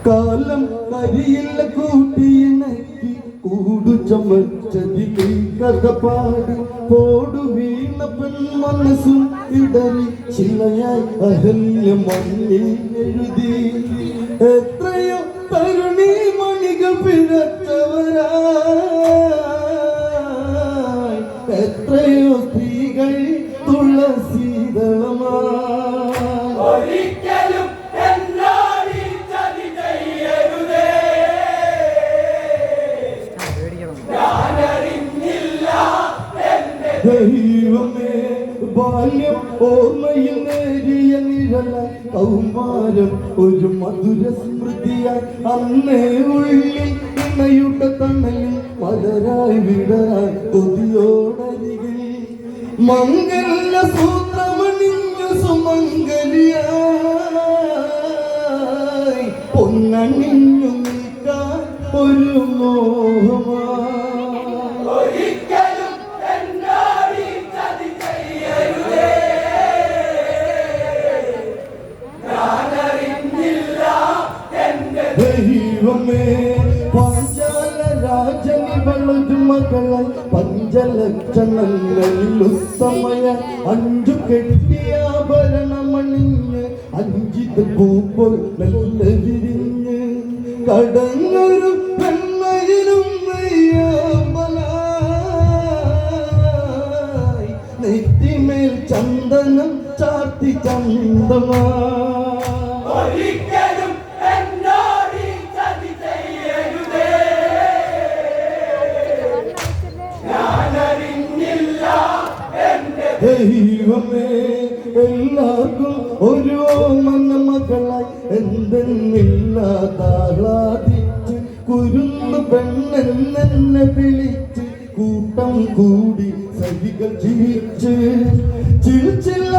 കാലം കരിയില്ല കൂട്ടിയിണക്കി കൂടു ചമച്ചതി കഥ പാടി പോടു വീണ പെൺ മനസ്സും ഇടറി ചിലയായി അഹല്യ മണ്ണിൽ എഴുതി എത്രയോ തരുണി മണികൾ പിഴച്ചവരായി എത്രയോ സ്ത്രീകൾ തുളസീതളമായി ദൈവമേ ബാല്യം ഓർമ്മയിൽ നേരിയ നിഴല കൗമാരം ഒരു മധുര സ്മൃതിയായി അന്നേ ഉള്ളിൽ ഇണയുടെ തണലിൽ പലരായി വിടരാൻ കൊതിയോടരികിൽ മംഗല സൂത്രമണിഞ്ഞു സുമംഗലിയായി പൊന്നണിഞ്ഞു നിൽക്കാൻ ഒരു മോഹമായി ദൈവമേ പാഞ്ചാല രാജനിവളൊരു മകളായി പഞ്ചലക്ഷണങ്ങളിൽ ഉത്തമയ 5 കെട്ടിയാഭരണമണിഞ്ഞ് 5 പൂപ്പോൾ നല്ല വിരിഞ്ഞ് കടങ്ങൊരു പെൺമയിലും നെയ്യാമ്പലായി നെറ്റിമേൽ ചന്ദനം ചാർത്തി ചന്തമായി ദൈവമേ എല്ലാവർക്കും ഒരു ഓമന മകളായി എന്തെന്നില്ലാതാഹ്ലാദിച്ച് കുരുന്നു പെണ്ണെന്നെ വിളിച്ച് കൂട്ടം കൂടി സഹികൾ ജീവിച്ച് ചില